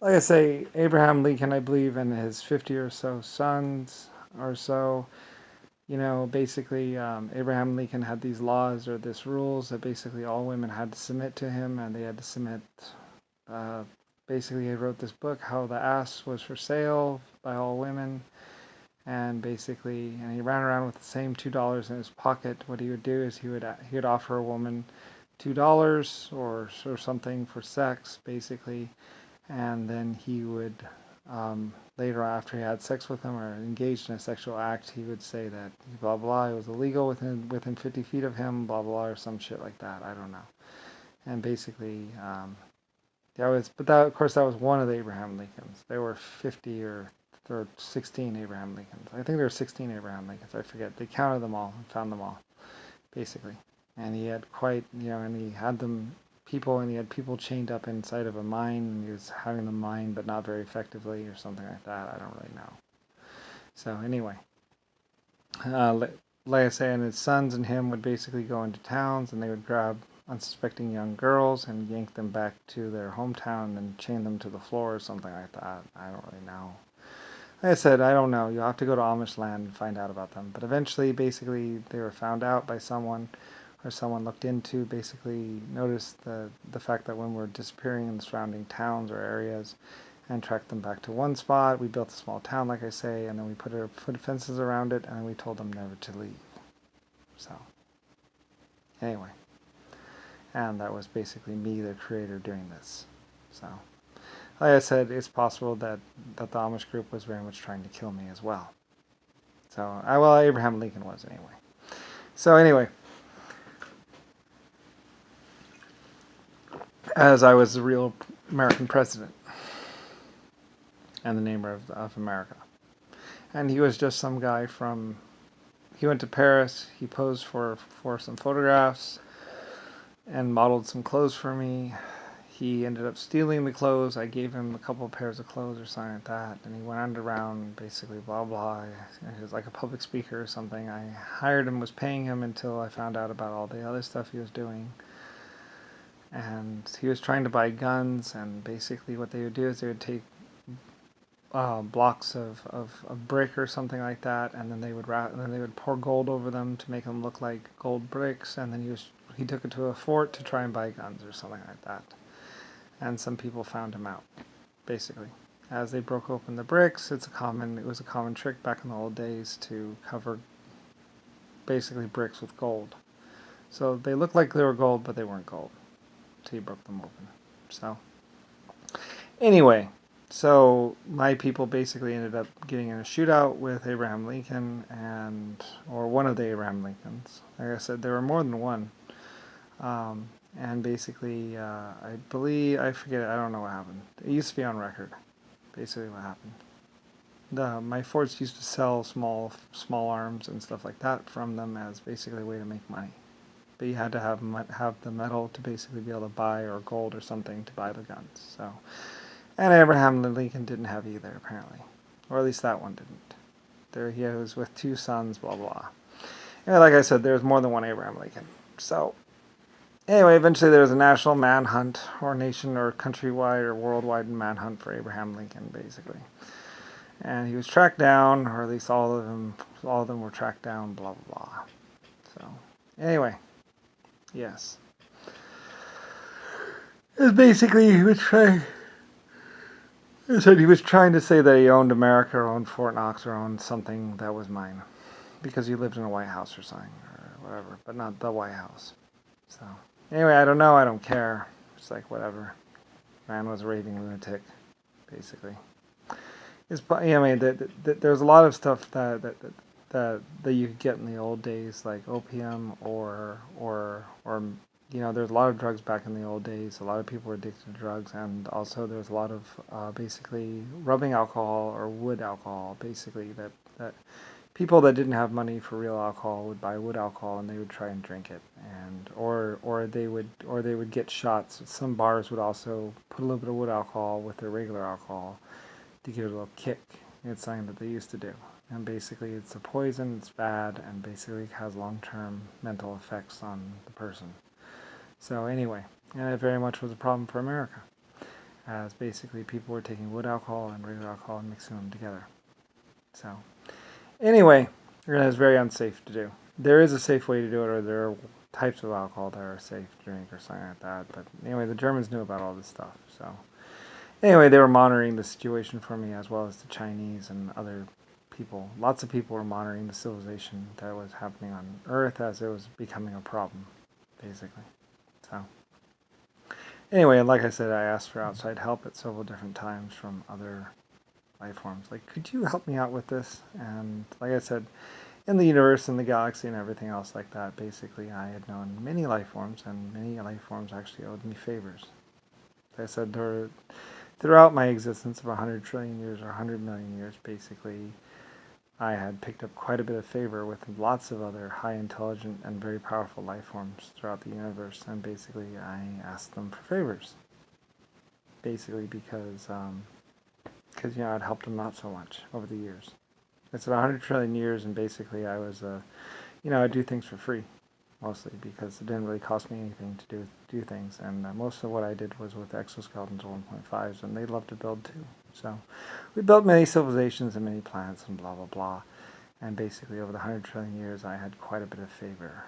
like I say, Abraham Lincoln, I believe, and his 50 or so sons or so, basically, Abraham Lincoln had these laws or this rules that basically all women had to submit to him, and they had to submit. Uh, Basically, he wrote this book, How the Ass Was for Sale, by all women, and he ran around with the same $2 in his pocket. What he would do is he would offer a woman $2 or something for sex, basically, and then he would later after he had sex with them or engaged in a sexual act, he would say that blah blah it was illegal within 50 feet of him, blah blah, or some shit like that. I don't know. And basically, that of course that was one of the Abraham Lincolns. There were 50 or 16 Abraham Lincolns. I think there were 16 Abraham Lincolns. I forget. They counted them all and found them all, basically. And he had and he had he had people chained up inside of a mine, and he was having them mined, but not very effectively, or something like that. I don't really know. So anyway, like I say, and his sons and him would basically go into towns, and they would grab unsuspecting young girls and yank them back to their hometown and chain them to the floor or something like that. I don't really know. Like I said, I don't know. You'll have to go to Amish land and find out about them. But eventually, basically, they were found out by someone, or someone looked into, basically noticed the fact that when we're disappearing in the surrounding towns or areas, and tracked them back to one spot. We built a small town, like I say, and then we put fences around it, and then we told them never to leave. So, anyway, and that was basically me, the creator, doing this. So, like I said, it's possible that the Amish group was very much trying to kill me as well. So, well, Abraham Lincoln was anyway. So anyway, as I was the real American president and the name of America. And he was just some guy from. He went to Paris. He posed for some photographs and modeled some clothes for me. He ended up stealing the clothes. I gave him a couple of pairs of clothes or something like that, and he went around basically blah blah. He was like a public speaker or something. I hired him, was paying him until I found out about all the other stuff he was doing. And he was trying to buy guns, and basically what they would do is they would take blocks of brick or something like that, and then they would pour gold over them to make them look like gold bricks, and then he took it to a fort to try and buy guns or something like that. And some people found him out, basically. As they broke open the bricks, it was a common trick back in the old days to cover basically bricks with gold. So they looked like they were gold, but they weren't gold until you broke them open. So anyway, so my people basically ended up getting in a shootout with Abraham Lincoln or one of the Abraham Lincolns. Like I said, there were more than one. And basically, I forget, I don't know what happened. It used to be on record, basically what happened. My forts used to sell small arms and stuff like that from them as basically a way to make money. But you had to have the metal to basically be able to buy, or gold or something to buy the guns. So, and Abraham Lincoln didn't have either, apparently, or at least that one didn't. There he was with two sons, blah blah. And like I said, there's more than one Abraham Lincoln. So anyway, eventually there was a national manhunt, or nation, or countrywide, or worldwide manhunt for Abraham Lincoln, basically. And he was tracked down, or at least all of them were tracked down, blah blah blah. So anyway, yes. It's basically he was trying to say that he owned America, or owned Fort Knox, or owned something that was mine, because he lived in a White House or something, or whatever, but not the White House. So anyway, I don't know. I don't care. It's like whatever. Man was a raving lunatic, basically. There's a lot of stuff that you could get in the old days, like opium, or there's a lot of drugs back in the old days. A lot of people were addicted to drugs, and also there's a lot of basically rubbing alcohol or wood alcohol, basically that people that didn't have money for real alcohol would buy wood alcohol, and they would try and drink it, and or they would get shots. Some bars would also put a little bit of wood alcohol with their regular alcohol to give it a little kick. It's something that they used to do. And basically it's a poison, it's bad, and basically has long-term mental effects on the person. So anyway, and it very much was a problem for America. as basically people were taking wood alcohol and regular alcohol and mixing them together. So anyway, it was very unsafe to do. There is a safe way to do it, or there are types of alcohol that are safe to drink or something like that. But anyway, the Germans knew about all this stuff. So anyway, they were monitoring the situation for me, as well as the Chinese and other people. Lots of people were monitoring the civilization that was happening on Earth as it was becoming a problem, basically. So anyway, like I said, I asked for outside help at several different times from other life forms. Like, could you help me out with this? And like I said, in the universe and the galaxy and everything else like that, basically I had known many life forms, and many life forms actually owed me favors. Like I said, throughout my existence of 100 trillion years or 100 million years, basically, I had picked up quite a bit of favor with lots of other high intelligent and very powerful life forms throughout the universe, and basically I asked them for favors. Basically because I'd helped them out so much over the years. It's 100 trillion years, and basically I was, I do things for free, mostly because it didn't really cost me anything to do things, and most of what I did was with exoskeletons 1.5s, and they love to build too. So we built many civilizations and many planets and blah blah blah, and basically over the 100 trillion years I had quite a bit of favor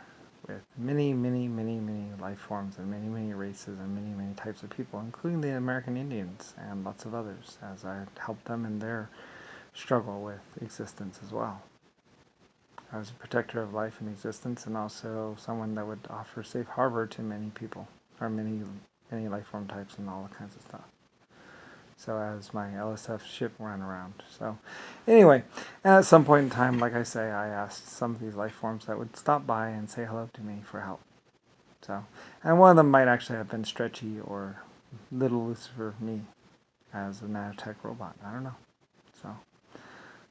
with many life forms and many races and many types of people, including the American Indians and lots of others, as I helped them in their struggle with existence as well. I was a protector of life and existence, and also someone that would offer safe harbor to many people, or many life form types and all kinds of stuff. So as my LSF ship ran around. So anyway, at some point in time, like I say, I asked some of these life forms that would stop by and say hello to me for help. So, and one of them might actually have been Stretchy or Little Lucifer me as a nanotech robot. I don't know. So,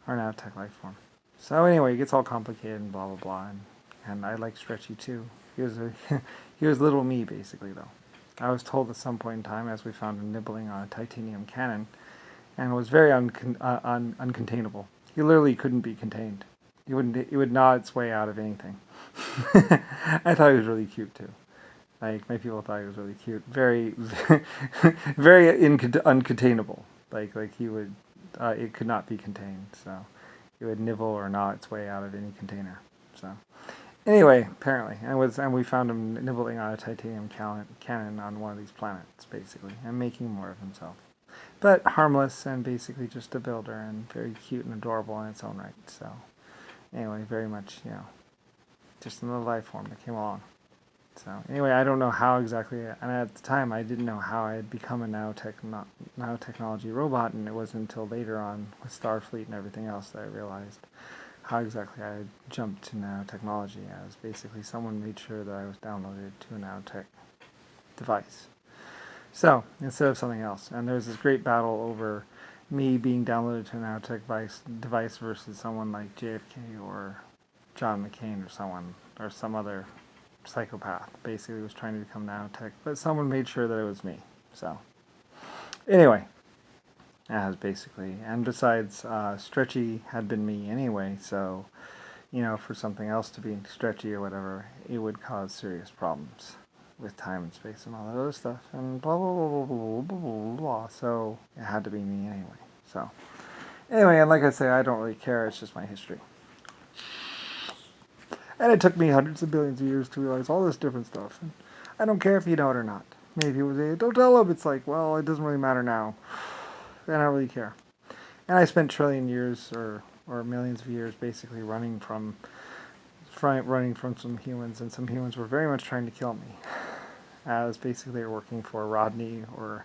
or nanotech life form. So anyway, it gets all complicated and blah blah blah, and I like Stretchy too. He was he was little me basically though. I was told at some point in time, as we found him nibbling on a titanium cannon, and it was very uncontainable. He literally couldn't be contained. He would gnaw its way out of anything. I thought he was really cute too. Like, my people thought he was really cute. Very, very uncontainable. Like he would, it could not be contained. So it would nibble or gnaw its way out of any container. So anyway, apparently, and we found him nibbling on a titanium cannon on one of these planets, basically, and making more of himself. But harmless and basically just a builder, and very cute and adorable in its own right. So anyway, very much, just another life form that came along. So anyway, I don't know how exactly, and at the time I didn't know how I had become a nanotechnology robot, and it wasn't until later on with Starfleet and everything else that I realized how exactly I had jumped to nanotechnology, as basically someone made sure that I was downloaded to a nanotech device. So, instead of something else. And there was this great battle over me being downloaded to a nanotech device versus someone like JFK or John McCain or some other psychopath basically was trying to become nanotech, but someone made sure that it was me. So anyway, as basically, and besides, Stretchy had been me anyway, so for something else to be Stretchy or whatever, it would cause serious problems with time and space and all that other stuff, and blah blah blah blah blah blah blah. So it had to be me anyway. So anyway, and like I say, I don't really care. It's just my history. And it took me hundreds of billions of years to realize all this different stuff. And I don't care if you know it or not. Maybe people say, don't tell them. It's like, well, it doesn't really matter now. And I don't really care. And I spent trillion years or millions of years basically running from some humans. And some humans were very much trying to kill me. As basically they were working for Rodney, or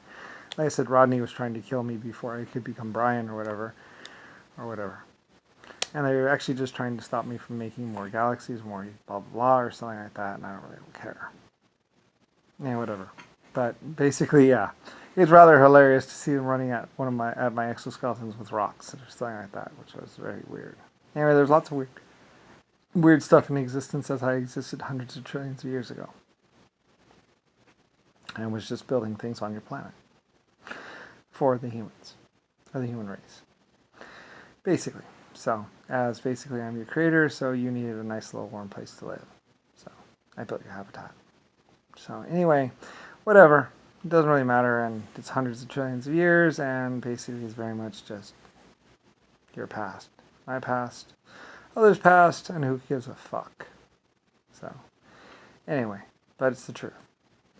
like I said, Rodney was trying to kill me before I could become Brian or whatever. And they were actually just trying to stop me from making more galaxies, more blah blah blah, or something like that, and I don't really care. Yeah, whatever. But basically, yeah, it's rather hilarious to see them running at my exoskeletons with rocks or something like that, which was very weird. Anyway, there's lots of weird stuff in existence as I existed hundreds of trillions of years ago, and was just building things on your planet for the humans, or the human race, basically. So, as basically I'm your creator, so you needed a nice little warm place to live. So, I built your habitat. So, anyway, whatever. it doesn't really matter, and it's hundreds of trillions of years, and basically it's very much just your past, my past, others' past, and who gives a fuck. So, anyway, but it's the truth.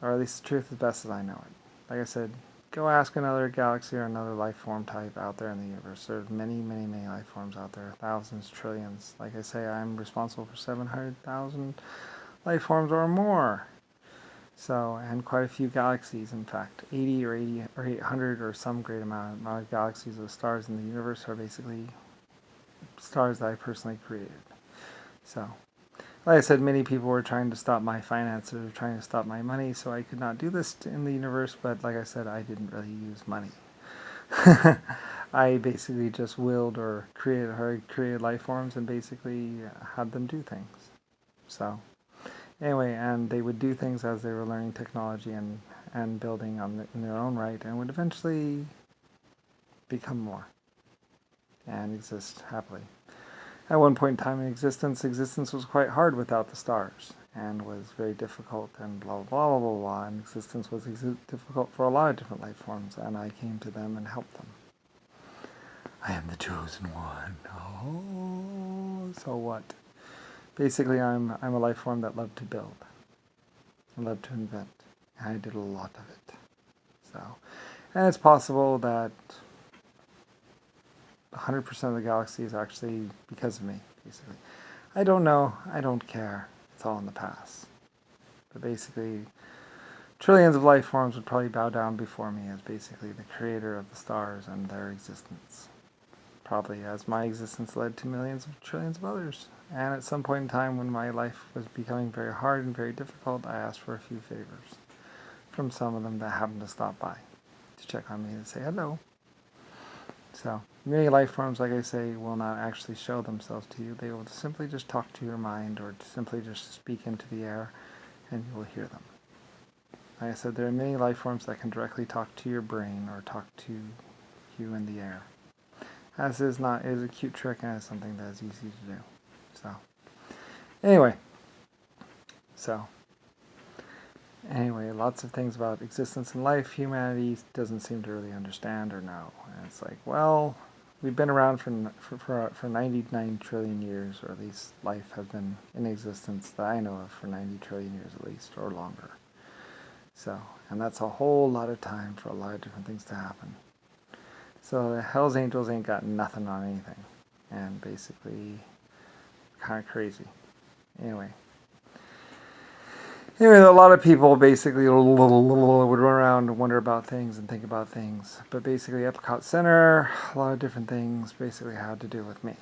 Or at least the truth as best as I know it. Like I said, go ask another galaxy or another life form type out there in the universe. There's many, many, many life forms out there. Thousands, trillions. Like I say, I'm responsible for 700,000 life forms or more. So, and quite a few galaxies, in fact. 80 or 800 or some great amount of galaxies of stars in the universe are basically stars that I personally created. So, like I said, many people were trying to stop my finances, or trying to stop my money, so I could not do this in the universe, but like I said, I didn't really use money. I basically just willed or created life forms and basically had them do things. So, anyway, and they would do things as they were learning technology and building in their own right, and would eventually become more and exist happily. At one point in time in existence was quite hard without the stars, and was very difficult, and blah, blah, blah, blah, blah, and existence was difficult for a lot of different life forms, and I came to them and helped them. I am the chosen one. Oh, so what? Basically, I'm a life form that loved to build, and loved to invent, and I did a lot of it. So, and it's possible that 100% of the galaxy is actually because of me, basically. I don't know. I don't care. It's all in the past. But basically, trillions of life forms would probably bow down before me as basically the creator of the stars and their existence. Probably as my existence led to millions of trillions of others. And at some point in time when my life was becoming very hard and very difficult, I asked for a few favors from some of them that happened to stop by to check on me and say hello. So, many life forms, like I say, will not actually show themselves to you. They will simply just talk to your mind or simply just speak into the air, and you will hear them. Like I said, there are many life forms that can directly talk to your brain or talk to you in the air. As is a cute trick, and it's something that is easy to do. So, anyway, lots of things about existence and life humanity doesn't seem to really understand or know. And it's like, well, we've been around for 99 trillion years, or at least life has been in existence that I know of for 90 trillion years at least, or longer. So, and that's a whole lot of time for a lot of different things to happen. So the Hells Angels ain't got nothing on anything. And basically, kind of crazy. Anyway, a lot of people basically would run around and wonder about things and think about things. But basically, Epcot Center, a lot of different things basically had to do with me.